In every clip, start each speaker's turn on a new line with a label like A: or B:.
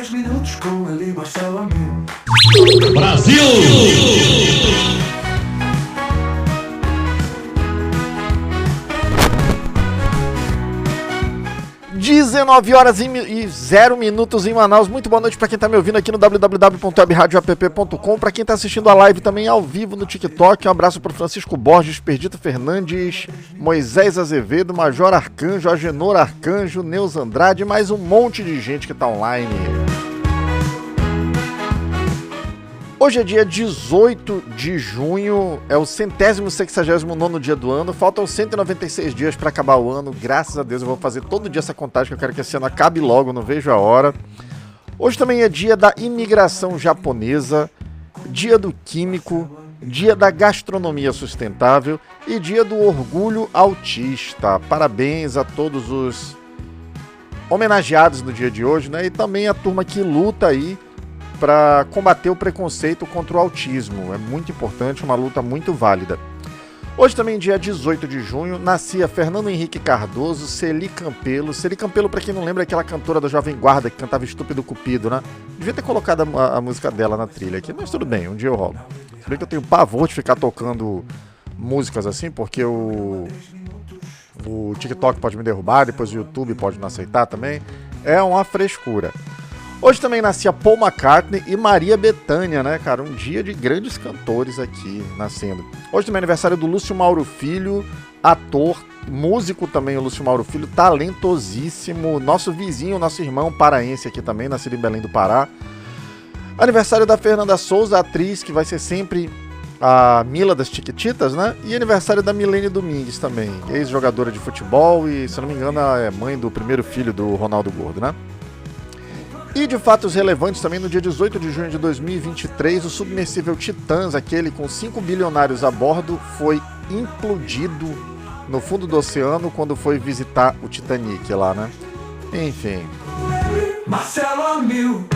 A: 10 minutos com ele, Marcelo Amigo.
B: Brasil!
C: 19 horas e 0 minutos em Manaus. Muito boa noite para quem tá me ouvindo aqui no www.webradioapp.com, para quem tá assistindo a live também ao vivo no TikTok. Um abraço para Francisco Borges, Perdito Fernandes, Moisés Azevedo, Major Arcanjo, Agenor Arcanjo, Neus Andrade e mais um monte de gente que tá online. Hoje é dia 18 de junho, é o 169º dia do ano, faltam 196 dias para acabar o ano, graças a Deus eu vou fazer todo dia essa contagem, que eu quero que esse ano acabe logo, não vejo a hora. Hoje também é dia da imigração japonesa, dia do químico, dia da gastronomia sustentável e dia do orgulho autista. Parabéns a todos os homenageados no dia de hoje, né? E também a turma que luta aí para combater o preconceito contra o autismo. É muito importante, uma luta muito válida. Hoje também, dia 18 de junho, nascia Fernando Henrique Cardoso, Celi Campelo. Celi Campelo, para quem não lembra, é aquela cantora da Jovem Guarda que cantava Estúpido Cupido, né? Devia ter colocado a música dela na trilha aqui, mas tudo bem, um dia eu rolo. Se bem que eu tenho pavor de ficar tocando músicas assim, porque o TikTok pode me derrubar, depois o YouTube pode não aceitar também. É uma frescura. Hoje também nascia Paul McCartney e Maria Bethânia, né, cara? Um dia de grandes cantores aqui nascendo. Hoje também é aniversário do Lúcio Mauro Filho, ator, músico também, o Lúcio Mauro Filho, talentosíssimo. Nosso vizinho, nosso irmão paraense aqui também, nascido em Belém do Pará. Aniversário da Fernanda Souza, atriz, que vai ser sempre a Mila das Chiquititas, né? E aniversário da Milene Domingues também, ex-jogadora de futebol e, se não me engano, é mãe do primeiro filho do Ronaldo Gordo, né? E de fatos relevantes também, no dia 18 de junho de 2023, o submersível Titãs, aquele com 5 bilionários a bordo, foi implodido no fundo do oceano quando foi visitar o Titanic lá, né? Enfim.
A: Marcelo Amigo.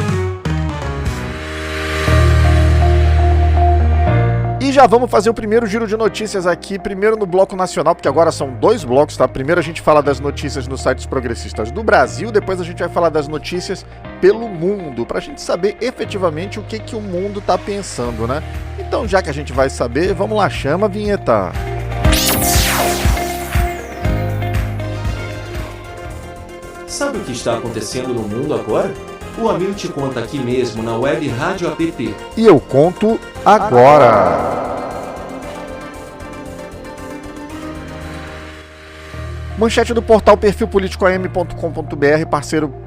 C: E já vamos fazer o primeiro giro de notícias aqui, primeiro no bloco nacional, porque agora são 2 blocos, tá? Primeiro a gente fala das notícias nos sites progressistas do Brasil, depois a gente vai falar das notícias pelo mundo, pra gente saber efetivamente o que o mundo tá pensando, né? Então, já que a gente vai saber, vamos lá, chama a vinheta.
D: Sabe o que está acontecendo no mundo agora? O Amil te conta aqui mesmo na Web Rádio App.
C: E eu conto agora. Manchete do portal perfilpoliticoam.com.br,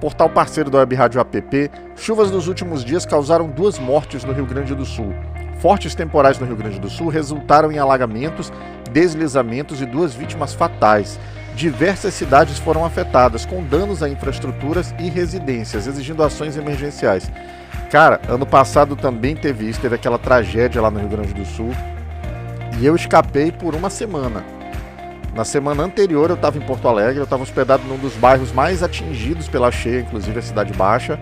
C: portal parceiro da Web Rádio App. Chuvas nos últimos dias causaram 2 mortes no Rio Grande do Sul. Fortes temporais no Rio Grande do Sul resultaram em alagamentos, deslizamentos e 2 vítimas fatais. Diversas cidades foram afetadas, com danos a infraestruturas e residências, exigindo ações emergenciais. Cara, ano passado também teve isso, teve aquela tragédia lá no Rio Grande do Sul, e eu escapei por uma semana. Na semana anterior eu estava em Porto Alegre, eu estava hospedado num dos bairros mais atingidos pela cheia, inclusive a Cidade Baixa,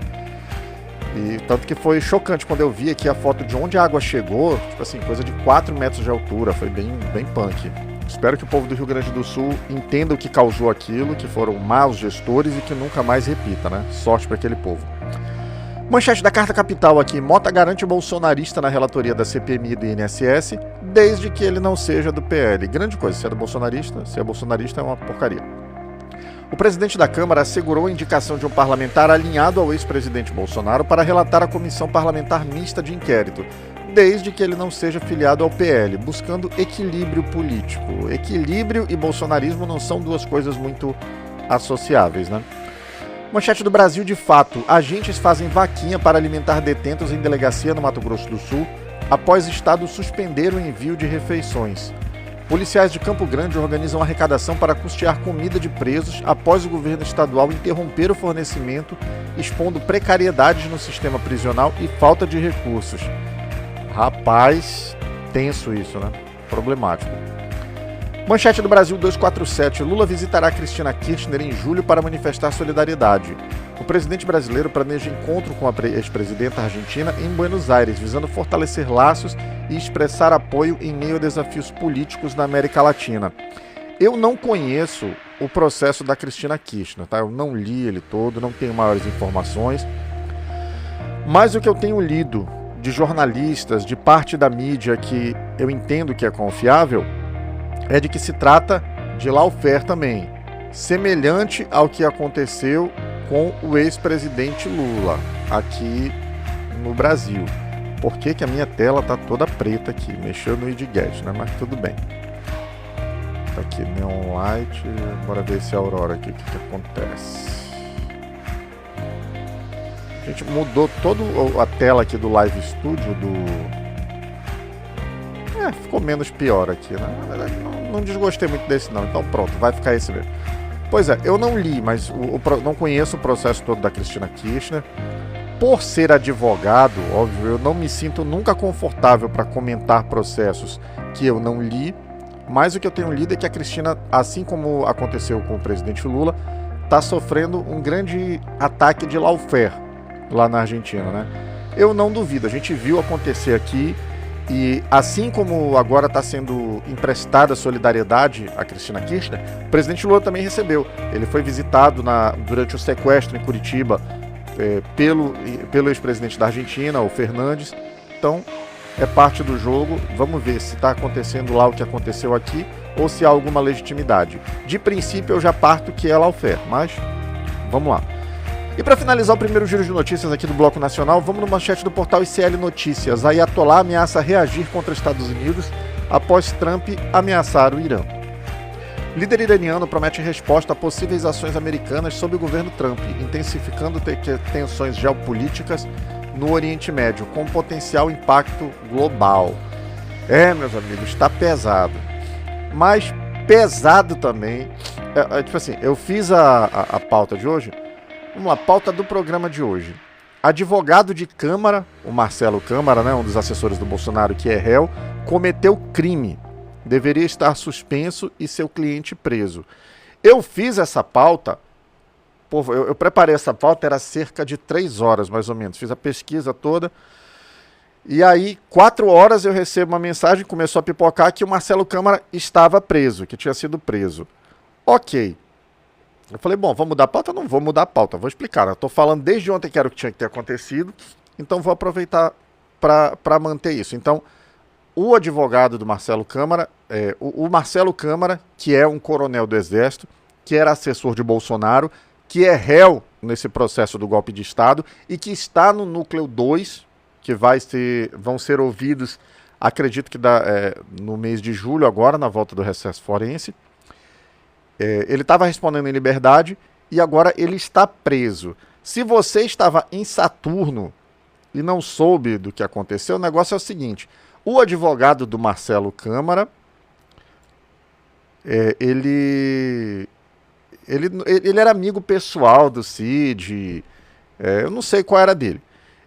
C: e tanto que foi chocante quando eu vi aqui a foto de onde a água chegou, tipo assim, coisa de 4 metros de altura, foi bem punk. Espero que o povo do Rio Grande do Sul entenda o que causou aquilo, que foram maus gestores e que nunca mais repita, né? Sorte para aquele povo. Manchete da Carta Capital aqui. Mota garante bolsonarista na relatoria da CPMI e do INSS, desde que ele não seja do PL. Grande coisa, se é bolsonarista é uma porcaria. O presidente da Câmara assegurou a indicação de um parlamentar alinhado ao ex-presidente Bolsonaro para relatar a comissão parlamentar mista de inquérito, desde que ele não seja filiado ao PL, buscando equilíbrio político. Equilíbrio e bolsonarismo não são 2 coisas muito associáveis, né? Manchete do Brasil de Fato. Agentes fazem vaquinha para alimentar detentos em delegacia no Mato Grosso do Sul, após Estado suspender o envio de refeições. Policiais de Campo Grande organizam arrecadação para custear comida de presos após o governo estadual interromper o fornecimento, expondo precariedades no sistema prisional e falta de recursos. Rapaz, tenso isso, né? Problemático. Manchete do Brasil 247. Lula visitará Cristina Kirchner em julho para manifestar solidariedade. O presidente brasileiro planeja encontro com a ex-presidenta argentina em Buenos Aires, visando fortalecer laços e expressar apoio em meio a desafios políticos na América Latina. Eu não conheço o processo da Cristina Kirchner, tá? Eu não li ele todo, não tenho maiores informações. Mas o que eu tenho lido de jornalistas, de parte da mídia que eu entendo que é confiável, é de que se trata de lawfare também, semelhante ao que aconteceu com o ex-presidente Lula aqui no Brasil. Por que que a minha tela tá toda preta aqui? Mexeu no idget, né? Mas tudo bem. Tá aqui, Neon Light. Bora ver se é a Aurora aqui, o que acontece. A gente mudou toda a tela aqui do Live Studio ficou menos pior aqui, né? Na verdade, não desgostei muito desse não. Então pronto, vai ficar esse mesmo. Pois é, eu não li, mas não conheço o processo todo da Cristina Kirchner. Por ser advogado, óbvio, eu não me sinto nunca confortável para comentar processos que eu não li, mas o que eu tenho lido é que a Cristina, assim como aconteceu com o presidente Lula, está sofrendo um grande ataque de lawfare lá na Argentina, né? Eu não duvido, a gente viu acontecer aqui, e assim como agora está sendo emprestada solidariedade a Cristina Kirchner, o presidente Lula também recebeu. Ele foi visitado durante o sequestro em Curitiba pelo ex-presidente da Argentina, o Fernandes. Então, é parte do jogo. Vamos ver se está acontecendo lá o que aconteceu aqui ou se há alguma legitimidade. De princípio, eu já parto que é lawfare, mas vamos lá. E para finalizar o primeiro giro de notícias aqui do Bloco Nacional, vamos no manchete do portal ICL Notícias. Ayatollah ameaça reagir contra os Estados Unidos após Trump ameaçar o Irã. Líder iraniano promete resposta a possíveis ações americanas sob o governo Trump, intensificando tensões geopolíticas no Oriente Médio, com potencial impacto global. Meus amigos, está pesado. Mas pesado também. Tipo assim, eu fiz a pauta de hoje. Vamos lá, pauta do programa de hoje. Advogado de Câmara, o Marcelo Câmara, né, um dos assessores do Bolsonaro que é réu, cometeu crime. Deveria estar suspenso e seu cliente preso. Eu fiz essa pauta, eu preparei essa pauta, era cerca de 3 horas mais ou menos, fiz a pesquisa toda, e aí 4 horas eu recebo uma mensagem, começou a pipocar que o Marcelo Câmara estava preso, que tinha sido preso. Ok. Eu falei, bom, vamos mudar a pauta? Não vou mudar a pauta, vou explicar. Eu estou falando desde ontem que era o que tinha que ter acontecido, então vou aproveitar para manter isso. Então, o advogado do Marcelo Câmara, o Marcelo Câmara, que é um coronel do Exército, que era assessor de Bolsonaro, que é réu nesse processo do golpe de Estado e que está no núcleo 2, que vão ser ouvidos, acredito que no mês de julho agora, na volta do recesso forense. Ele estava respondendo em liberdade e agora ele está preso. Se você estava em Saturno e não soube do que aconteceu, o negócio é o seguinte: o advogado do Marcelo Câmara, ele era amigo pessoal do Cid, eu não sei qual era dele.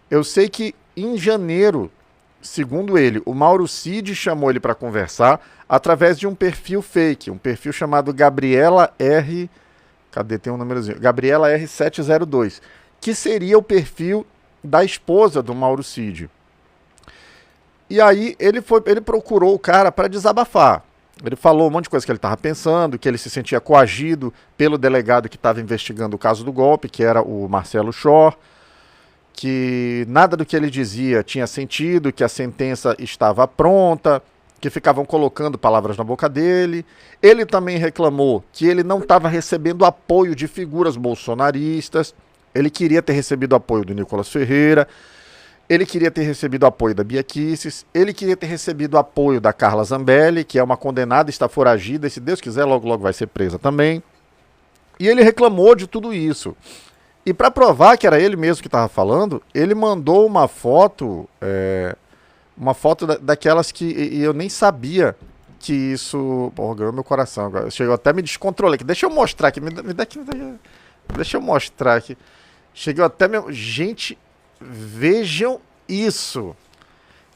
C: Eu sei que em janeiro, segundo ele, o Mauro Cid chamou ele para conversar através de um perfil fake, um perfil chamado Gabriela R... Cadê? Tem um númerozinho. Gabriela R702, que seria o perfil da esposa do Mauro Cid. E aí ele procurou o cara para desabafar. Ele falou um monte de coisa que ele estava pensando, que ele se sentia coagido pelo delegado que estava investigando o caso do golpe, que era o Marcelo Schor, que nada do que ele dizia tinha sentido, que a sentença estava pronta, que ficavam colocando palavras na boca dele. Ele também reclamou que ele não estava recebendo apoio de figuras bolsonaristas. Ele queria ter recebido apoio do Nicolas Ferreira, ele queria ter recebido apoio da Bia Kicis, ele queria ter recebido apoio da Carla Zambelli, que é uma condenada, está foragida, e se Deus quiser logo logo vai ser presa também. E ele reclamou de tudo isso. E para provar que era ele mesmo que estava falando, ele mandou uma foto daquelas que eu nem sabia que isso... Porra, ganhou meu coração agora. Chegou até me descontrolei aqui. Deixa eu mostrar aqui. Deixa eu mostrar aqui. Chegou até meu... Gente, vejam isso.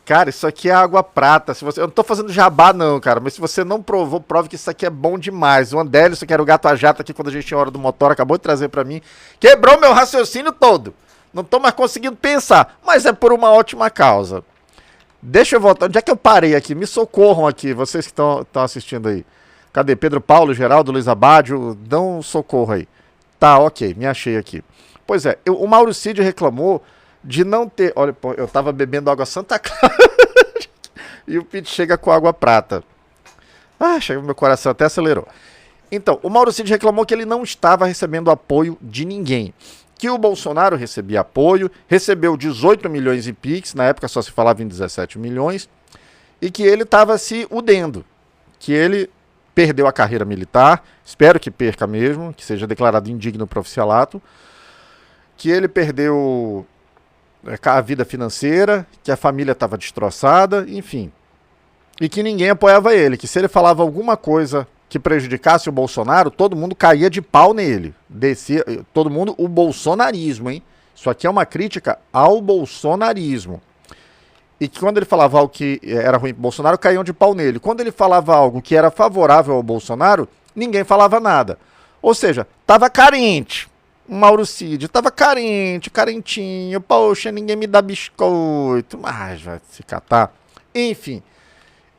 C: Cara, isso aqui é água prata. Eu não tô fazendo jabá não, cara, mas se você não provou, prove que isso aqui é bom demais. O Andélio, que era o gato a jato aqui quando a gente tinha hora do motor, acabou de trazer pra mim. Quebrou meu raciocínio todo. Não tô mais conseguindo pensar, mas é por uma ótima causa. Deixa eu voltar. Onde é que eu parei aqui? Me socorram aqui, vocês que estão assistindo aí. Cadê? Pedro Paulo, Geraldo, Luiz Abádio, dão um socorro aí. Tá, ok, me achei aqui. Pois é, o Mauro Cid reclamou de não ter... Olha, pô, eu tava bebendo água Santa Clara e o Pete chega com água prata. Chega, meu coração até acelerou. Então, o Mauro Cid reclamou que ele não estava recebendo apoio de ninguém. Que o Bolsonaro recebia apoio, recebeu 18 milhões em Pix, na época só se falava em 17 milhões, e que ele estava se udendo, que ele perdeu a carreira militar, espero que perca mesmo, que seja declarado indigno para oficialato, que ele perdeu a vida financeira, que a família estava destroçada, enfim. E que ninguém apoiava ele, que se ele falava alguma coisa que prejudicasse o Bolsonaro, todo mundo caía de pau nele. Descia, todo mundo, o bolsonarismo, hein? Isso aqui é uma crítica ao bolsonarismo. E que quando ele falava algo que era ruim pro Bolsonaro, caíam de pau nele. Quando ele falava algo que era favorável ao Bolsonaro, ninguém falava nada. Ou seja, tava carente. O Mauro Cid tava carente, carentinho. Poxa, ninguém me dá biscoito. Mas vai se catar. Enfim,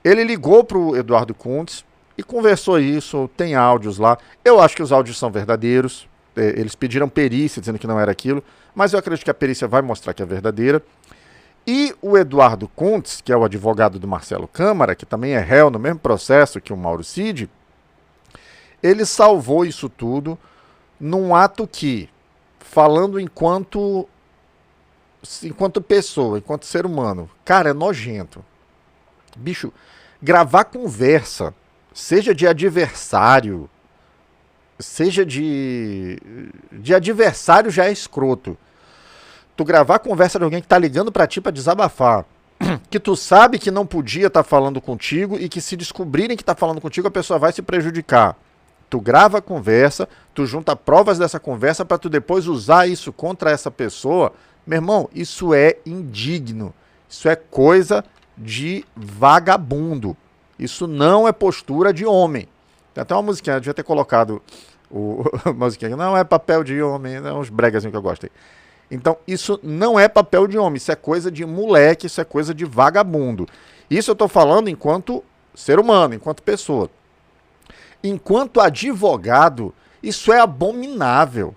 C: ele ligou pro Eduardo Cuntes e conversou isso, tem áudios lá. Eu acho que os áudios são verdadeiros. Eles pediram perícia, dizendo que não era aquilo. Mas eu acredito que a perícia vai mostrar que é verdadeira. E o Eduardo Cuntes, que é o advogado do Marcelo Câmara, que também é réu no mesmo processo que o Mauro Cid, ele salvou isso tudo num ato que, falando enquanto pessoa, enquanto ser humano, cara, é nojento. Bicho, gravar conversa, seja de adversário, seja de adversário já é escroto. Tu gravar conversa de alguém que tá ligando pra ti pra desabafar, que tu sabe que não podia estar falando contigo e que se descobrirem que tá falando contigo, a pessoa vai se prejudicar. Tu grava a conversa, tu junta provas dessa conversa pra tu depois usar isso contra essa pessoa. Meu irmão, isso é indigno. Isso é coisa de vagabundo. Isso não é postura de homem. Tem até uma musiquinha, eu devia ter colocado a musiquinha. Não é papel de homem, é uns bregazinhos que eu gosto aí. Então, isso não é papel de homem, isso é coisa de moleque, isso é coisa de vagabundo. Isso eu estou falando enquanto ser humano, enquanto pessoa. Enquanto advogado, isso é abominável.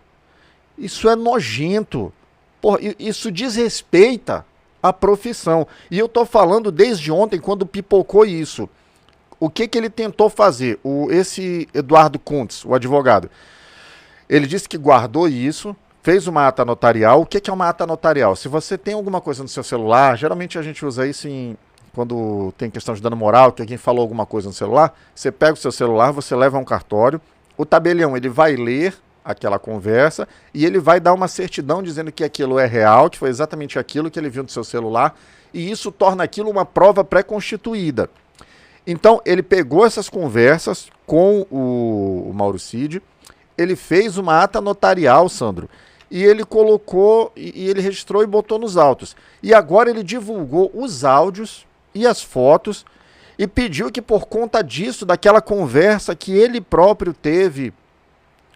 C: Isso é nojento. Porra, isso desrespeita a profissão. E eu estou falando desde ontem, quando pipocou isso. O que ele tentou fazer? Esse Eduardo Cuntes, o advogado, ele disse que guardou isso, fez uma ata notarial. O que é uma ata notarial? Se você tem alguma coisa no seu celular, geralmente a gente usa isso quando tem questão de dano moral, que alguém falou alguma coisa no celular, você pega o seu celular, você leva a um cartório, o tabelião ele vai ler aquela conversa e ele vai dar uma certidão dizendo que aquilo é real, que foi exatamente aquilo que ele viu no seu celular, e isso torna aquilo uma prova pré-constituída. Então ele pegou essas conversas com o Mauro Cid, ele fez uma ata notarial, Sandro, e ele colocou, e ele registrou e botou nos autos. E agora ele divulgou os áudios e as fotos e pediu que por conta disso, daquela conversa que ele próprio teve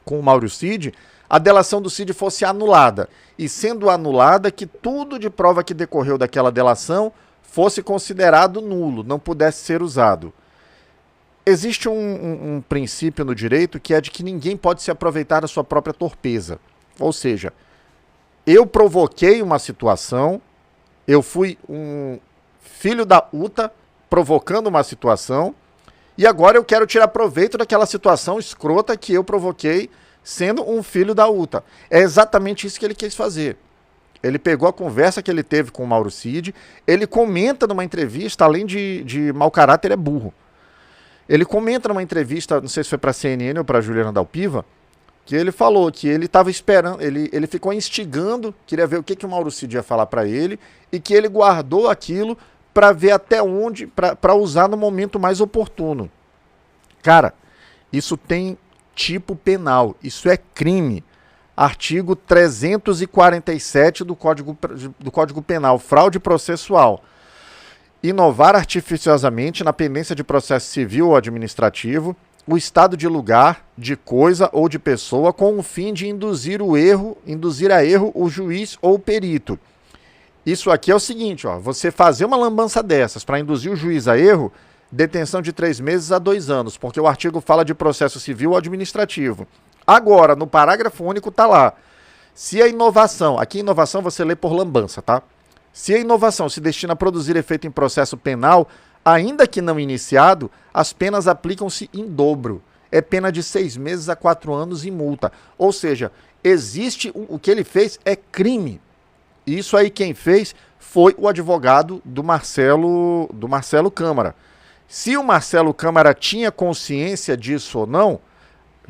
C: com o Mauro Cid, a delação do Cid fosse anulada. E sendo anulada, que tudo de prova que decorreu daquela delação fosse considerado nulo, não pudesse ser usado. Existe um princípio no direito que é de que ninguém pode se aproveitar da sua própria torpeza. Ou seja, eu provoquei uma situação, eu fui um filho da UTA provocando uma situação, e agora eu quero tirar proveito daquela situação escrota que eu provoquei sendo um filho da UTA. É exatamente isso que ele quis fazer. Ele pegou a conversa que ele teve com o Mauro Cid, ele comenta numa entrevista, além de mau caráter, é burro. Ele comenta numa entrevista, não sei se foi para a CNN ou para a Juliana Dalpiva, que ele falou que ele estava esperando, ele ficou instigando, queria ver o que o Mauro Cid ia falar para ele, e que ele guardou aquilo para ver até onde, para usar no momento mais oportuno. Cara, isso tem tipo penal, isso é crime. Artigo 347 do Código Penal, fraude processual. Inovar artificiosamente na pendência de processo civil ou administrativo o estado de lugar, de coisa ou de pessoa com o fim de induzir a erro o juiz ou o perito. Isso aqui é o seguinte, ó, você fazer uma lambança dessas para induzir o juiz a erro, detenção de 3 meses a 2 anos, porque o artigo fala de processo civil ou administrativo. Agora, no parágrafo único está lá, Se a inovação, aqui inovação você lê por lambança, tá? Se a inovação se destina a produzir efeito em processo penal, ainda que não iniciado, as penas aplicam-se em dobro. É pena de 6 meses a 4 anos e multa. Ou seja, existe o que ele fez é crime. E isso aí quem fez foi o advogado do Marcelo Câmara. Se o Marcelo Câmara tinha consciência disso ou não,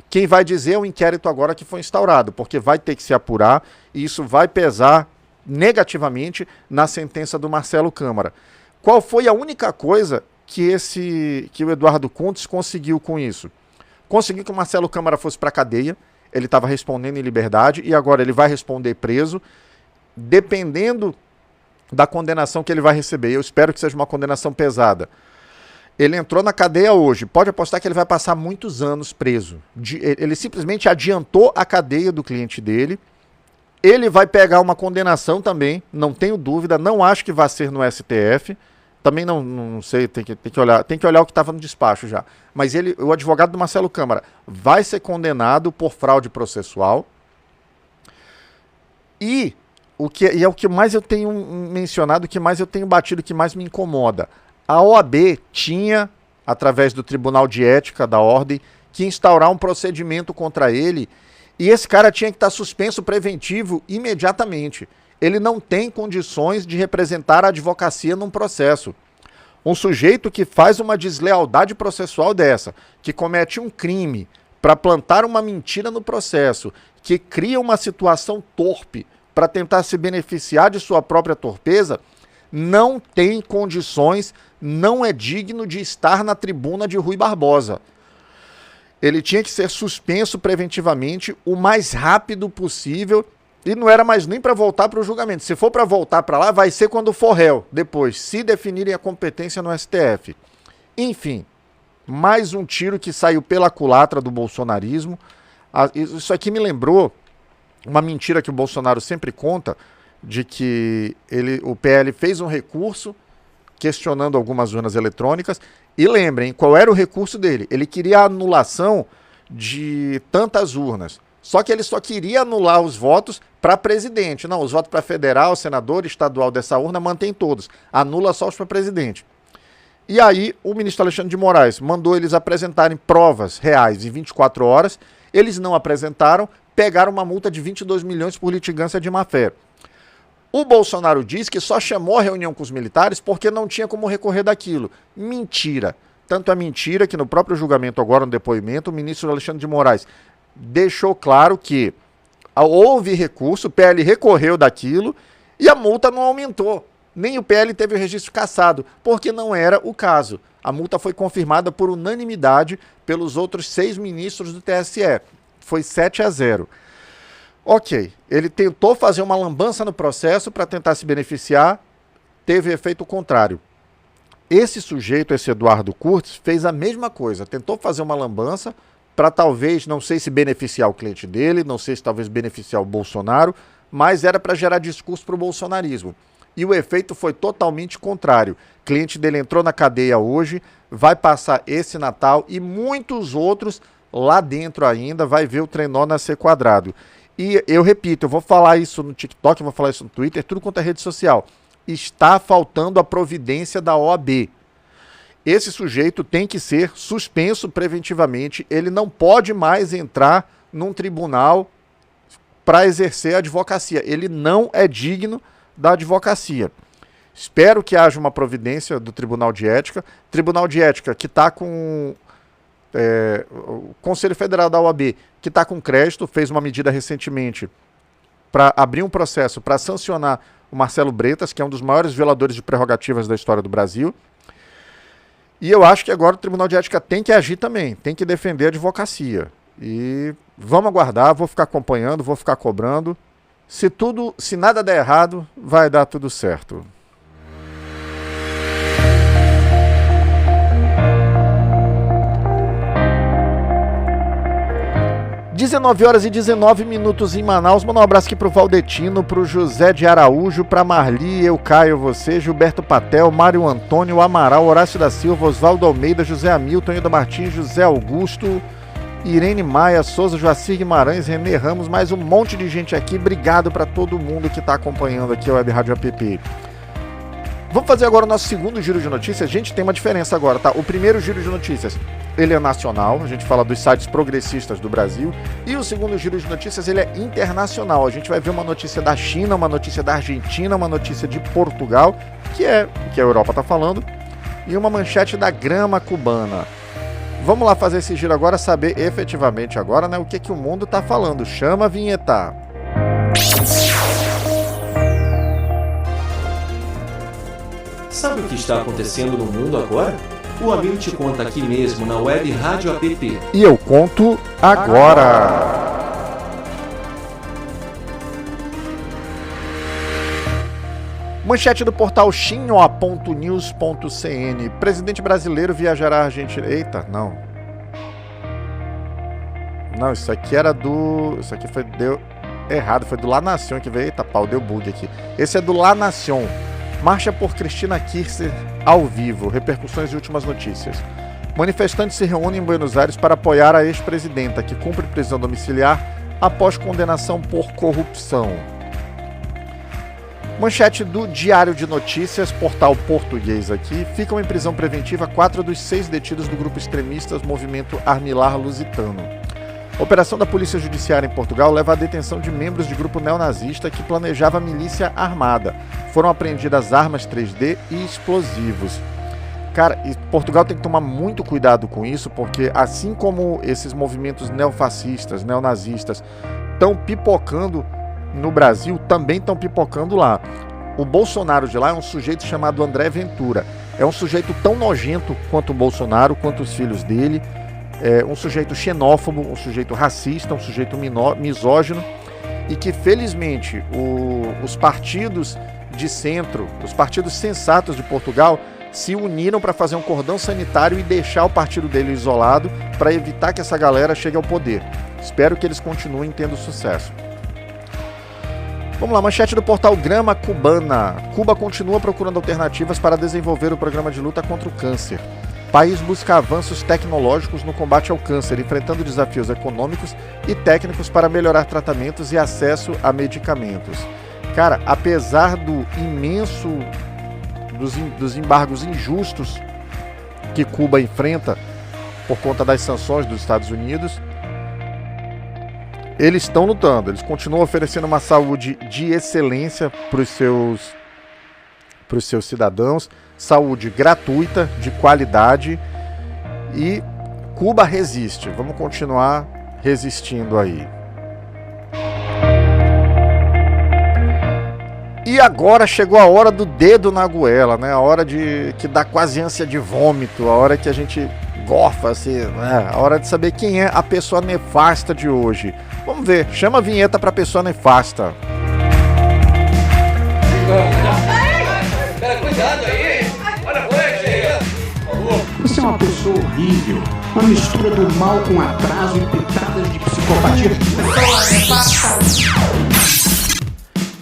C: quem vai dizer é o inquérito agora que foi instaurado, porque vai ter que se apurar e isso vai pesar negativamente na sentença do Marcelo Câmara. Qual foi a única coisa que o Eduardo Cuntes conseguiu com isso? Conseguiu que o Marcelo Câmara fosse para a cadeia, ele estava respondendo em liberdade e agora ele vai responder preso, dependendo da condenação que ele vai receber. Eu espero que seja uma condenação pesada. Ele entrou na cadeia hoje, pode apostar que ele vai passar muitos anos preso. Ele simplesmente adiantou a cadeia do cliente dele. Ele vai pegar uma condenação também, não tenho dúvida, não acho que vai ser no STF. Também não sei, tem que olhar o que estava no despacho já. Mas o advogado do Marcelo Câmara vai ser condenado por fraude processual. E é o que mais eu tenho mencionado, o que mais eu tenho batido, o que mais me incomoda. A OAB tinha, através do Tribunal de Ética da Ordem, que instaurar um procedimento contra ele, e esse cara tinha que estar suspenso preventivo imediatamente. Ele não tem condições de representar a advocacia num processo. Um sujeito que faz uma deslealdade processual dessa, que comete um crime para plantar uma mentira no processo, que cria uma situação torpe para tentar se beneficiar de sua própria torpeza, não tem condições, não é digno de estar na tribuna de Rui Barbosa. Ele tinha que ser suspenso preventivamente o mais rápido possível e não era mais nem para voltar para o julgamento. Se for para voltar para lá, vai ser quando for réu, depois, se definirem a competência no STF. Enfim, mais um tiro que saiu pela culatra do bolsonarismo. Isso aqui me lembrou uma mentira que o Bolsonaro sempre conta, de que o PL fez um recurso questionando algumas urnas eletrônicas. E lembrem, qual era o recurso dele? Ele queria a anulação de tantas urnas. Só que ele só queria anular os votos para presidente. Não, os votos para federal, senador, estadual dessa urna mantém todos. Anula só os para presidente. E aí o ministro Alexandre de Moraes mandou eles apresentarem provas reais em 24 horas. Eles não apresentaram, pegaram uma multa de 22 milhões por litigância de má-fé. O Bolsonaro diz que só chamou a reunião com os militares porque não tinha como recorrer daquilo. Mentira. Tanto é mentira que no próprio julgamento agora, no depoimento, o ministro Alexandre de Moraes deixou claro que houve recurso, o PL recorreu daquilo e a multa não aumentou. Nem o PL teve o registro cassado, porque não era o caso. A multa foi confirmada por unanimidade pelos outros 6 ministros do TSE. Foi 7-0. Ok, ele tentou fazer uma lambança no processo para tentar se beneficiar, teve efeito contrário. Esse sujeito, esse Eduardo Cuntes, fez a mesma coisa, tentou fazer uma lambança para talvez, não sei se beneficiar o cliente dele, não sei se talvez beneficiar o Bolsonaro, mas era para gerar discurso para o bolsonarismo. E o efeito foi totalmente contrário. O cliente dele entrou na cadeia hoje, vai passar esse Natal e muitos outros lá dentro ainda, vai ver o trenó nascer quadrado. E eu repito, eu vou falar isso no TikTok, eu vou falar isso no Twitter, tudo quanto é rede social. Está faltando a providência da OAB. Esse sujeito tem que ser suspenso preventivamente, ele não pode mais entrar num tribunal para exercer a advocacia. Ele não é digno da advocacia. Espero que haja uma providência do Tribunal de Ética. Tribunal de Ética que está com... o Conselho Federal da OAB, que está com crédito, fez uma medida recentemente para abrir um processo para sancionar o Marcelo Bretas, que é um dos maiores violadores de prerrogativas da história do Brasil. E eu acho que agora o Tribunal de Ética tem que agir também, tem que defender a advocacia. E vamos aguardar, vou ficar acompanhando, vou ficar cobrando. Se nada der errado, vai dar tudo certo. 19h19 em Manaus. Manda um abraço aqui pro Valdetino, pro José de Araújo, pra Marli, eu Caio, você, Gilberto Patel, Mário Antônio, Amaral, Horácio da Silva, Oswaldo Almeida, José Hamilton, Hilda Martins, José Augusto Irene Maia, Souza, Joacir Guimarães, Renê Ramos, mais um monte de gente aqui. Obrigado para todo mundo que está acompanhando aqui a Web Rádio App. Vamos fazer agora o nosso segundo giro de notícias. Gente, tem uma diferença agora, tá? O primeiro giro de notícias, ele é nacional, a gente fala dos sites progressistas do Brasil. E o segundo giro de notícias, ele é internacional. A gente vai ver uma notícia da China, uma notícia da Argentina, uma notícia de Portugal, que é o que a Europa está falando, e uma manchete da grama cubana. Vamos lá fazer esse giro agora, saber efetivamente agora, né, o que o mundo está falando. Chama a vinheta.
D: Sabe o que está acontecendo no mundo agora? O Amil te conta aqui mesmo na Web Rádio App.
C: E eu conto agora. Manchete do portal xinhua.news.cn. Presidente brasileiro viajará à Argentina. Eita, não. Não, isso aqui era do... Isso aqui deu errado, foi do La Nación que veio. Eita, pau, deu bug aqui. Esse é do La Nación. Marcha por Cristina Kirchner ao vivo. Repercussões e últimas notícias. Manifestantes se reúnem em Buenos Aires para apoiar a ex-presidenta, que cumpre prisão domiciliar após condenação por corrupção. Manchete do Diário de Notícias, portal português aqui. Ficam em prisão preventiva 4 dos 6 detidos do grupo extremistas Movimento Armilar Lusitano. Operação da Polícia Judiciária em Portugal leva à detenção de membros de grupo neonazista que planejava milícia armada. Foram apreendidas armas 3D e explosivos. Cara, e Portugal tem que tomar muito cuidado com isso, porque assim como esses movimentos neofascistas, neonazistas estão pipocando no Brasil, também estão pipocando lá. O Bolsonaro de lá é um sujeito chamado André Ventura. É um sujeito tão nojento quanto o Bolsonaro, quanto os filhos dele. É um sujeito xenófobo, um sujeito racista, um sujeito misógino. E que, felizmente, os partidos de centro, os partidos sensatos de Portugal, se uniram para fazer um cordão sanitário e deixar o partido dele isolado para evitar que essa galera chegue ao poder. Espero que eles continuem tendo sucesso. Vamos lá, manchete do portal Grama Cubana. Cuba continua procurando alternativas para desenvolver o programa de luta contra o câncer. País busca avanços tecnológicos no combate ao câncer, enfrentando desafios econômicos e técnicos para melhorar tratamentos e acesso a medicamentos. Cara, apesar do imenso dos embargos injustos que Cuba enfrenta por conta das sanções dos Estados Unidos, eles estão lutando, eles continuam oferecendo uma saúde de excelência para os seus cidadãos, saúde gratuita, de qualidade, e Cuba resiste. Vamos continuar resistindo aí. E agora chegou a hora do dedo na goela, né? A hora que dá quase ânsia de vômito, a hora que a gente gorfa, assim, né? A hora de saber quem é a pessoa nefasta de hoje. Vamos ver, chama a vinheta pra pessoa nefasta.
B: Cara, cuidado aí! Olha, você é uma pessoa horrível, uma mistura do mal com atraso e pitadas de psicopatia.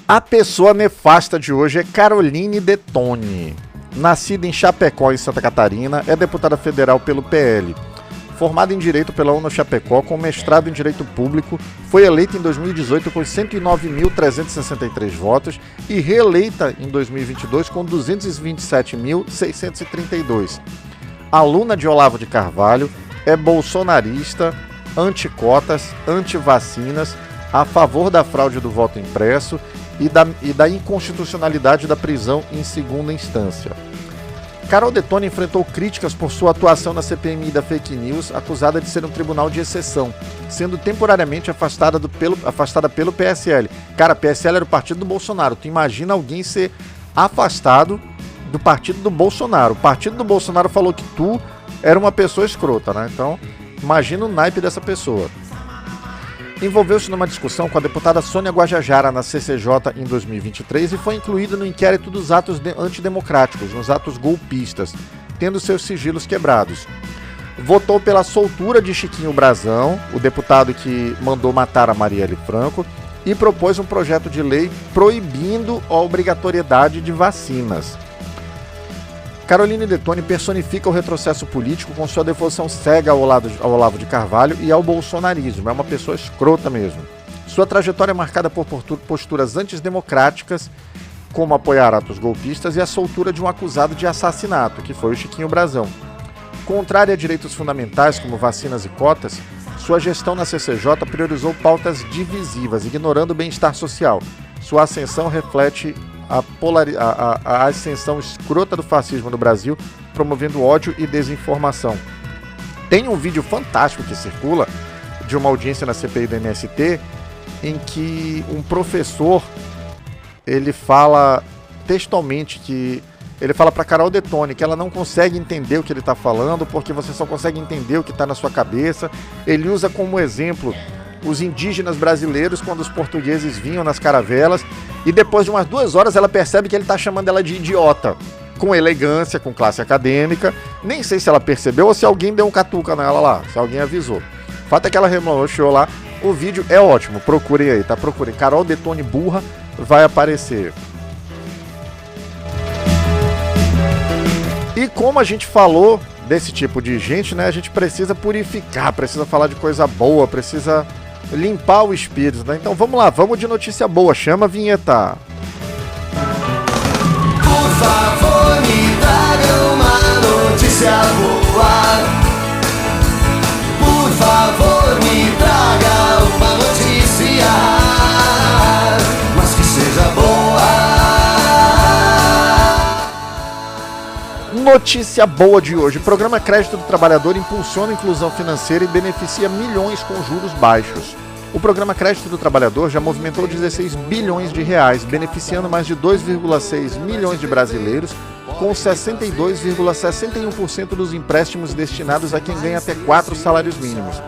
C: A pessoa nefasta de hoje é Caroline Detoni. Nascida em Chapecó, em Santa Catarina, é deputada federal pelo PL. Formada em Direito pela UNO Chapecó, com mestrado em Direito Público, foi eleita em 2018 com 109.363 votos e reeleita em 2022 com 227.632. Aluna de Olavo de Carvalho, é bolsonarista, anticotas, antivacinas, a favor da fraude do voto impresso e da inconstitucionalidade da prisão em segunda instância. Carol Detoni enfrentou críticas por sua atuação na CPMI da fake news, acusada de ser um tribunal de exceção, sendo temporariamente afastada pelo PSL. Cara, PSL era o partido do Bolsonaro. Tu imagina alguém ser afastado do partido do Bolsonaro. O partido do Bolsonaro falou que tu era uma pessoa escrota, né? Então, imagina o naipe dessa pessoa. Envolveu-se numa discussão com a deputada Sônia Guajajara na CCJ em 2023 e foi incluída no inquérito dos atos antidemocráticos, nos atos golpistas, tendo seus sigilos quebrados. Votou pela soltura de Chiquinho Brazão, o deputado que mandou matar a Marielle Franco, e propôs um projeto de lei proibindo a obrigatoriedade de vacinas. Caroline Detoni personifica o retrocesso político com sua devoção cega ao Olavo de Carvalho e ao bolsonarismo. É uma pessoa escrota mesmo. Sua trajetória é marcada por posturas antidemocráticas, como apoiar atos golpistas e a soltura de um acusado de assassinato, que foi o Chiquinho Brazão. Contrária a direitos fundamentais como vacinas e cotas, sua gestão na CCJ priorizou pautas divisivas, ignorando o bem-estar social. Sua ascensão reflete a ascensão escrota do fascismo no Brasil, promovendo ódio e desinformação. Tem um vídeo fantástico que circula de uma audiência na CPI do MST, em que um professor, ele fala textualmente que ele fala para Carol Detoni que ela não consegue entender o que ele está falando, porque você só consegue entender o que está na sua cabeça. Ele usa como exemplo os indígenas brasileiros quando os portugueses vinham nas caravelas, e depois de umas 2 horas ela percebe que ele está chamando ela de idiota, com elegância, com classe acadêmica. Nem sei se ela percebeu ou se alguém deu um catuca nela lá, se alguém avisou. O fato é que ela remochou lá. O vídeo é ótimo, procurem aí, tá? Procurem. Carol Detoni burra, vai aparecer. E como a gente falou desse tipo de gente, né? A gente precisa purificar, precisa falar de coisa boa, precisa limpar o espírito, né? Então vamos lá, vamos de notícia boa. Chama a vinheta.
E: Por favor, me traga uma notícia boa. Por favor, me traga uma notícia, mas que seja boa.
C: Notícia boa de hoje. O programa Crédito do Trabalhador impulsiona a inclusão financeira e beneficia milhões com juros baixos. O programa Crédito do Trabalhador já movimentou 16 bilhões de reais, beneficiando mais de 2,6 milhões de brasileiros, com 62,61% dos empréstimos destinados a quem ganha até 4 salários mínimos.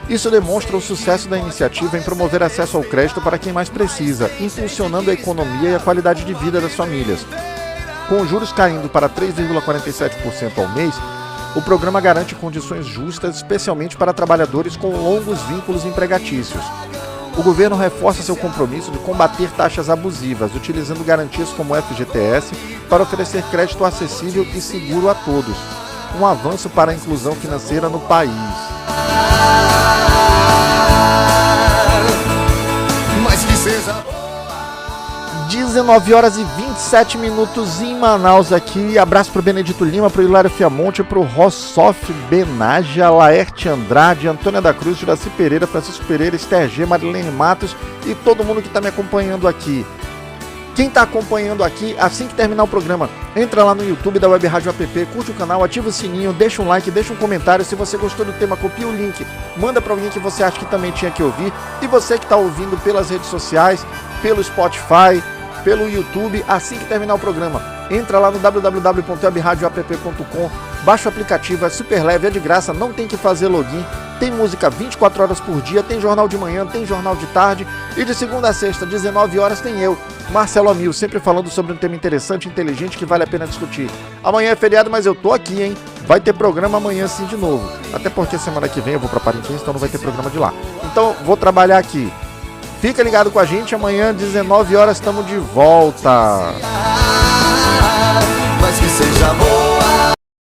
C: Isso demonstra o sucesso da iniciativa em promover acesso ao crédito para quem mais precisa, impulsionando a economia e a qualidade de vida das famílias. Com os juros caindo para 3,47% ao mês, o programa garante condições justas, especialmente para trabalhadores com longos vínculos empregatícios. O governo reforça seu compromisso de combater taxas abusivas, utilizando garantias como o FGTS para oferecer crédito acessível e seguro a todos. Um avanço para a inclusão financeira no país.
E: Mas que seja
C: 19 horas e 27 minutos em Manaus aqui. Abraço pro Benedito Lima, pro Hilário Fiamonte, pro Rossoff Benaja, Laerte Andrade, Antônia da Cruz, Juraci Pereira, Francisco Pereira, Esther G, Marilene Matos e todo mundo que tá me acompanhando aqui. Quem tá acompanhando aqui, assim que terminar o programa, entra lá no YouTube da Web Rádio App, curte o canal, ativa o sininho, deixa um like, deixa um comentário. Se você gostou do tema, copia o link, manda pra alguém que você acha que também tinha que ouvir. E você que tá ouvindo pelas redes sociais, pelo Spotify, pelo YouTube, assim que terminar o programa, entra lá no www.webradioapp.com, baixa o aplicativo, é super leve, é de graça, não tem que fazer login, tem música 24 horas por dia, tem jornal de manhã, tem jornal de tarde, e de segunda a sexta, 19 horas, tem eu, Marcelo Amil, sempre falando sobre um tema interessante, inteligente, que vale a pena discutir. Amanhã é feriado, mas eu tô aqui, hein? Vai ter programa amanhã sim de novo, até porque semana que vem eu vou pra Parintins, então não vai ter programa de lá. Então, vou trabalhar aqui. Fica ligado com a gente, amanhã, 19 horas, estamos de volta.
E: mas que seja boa.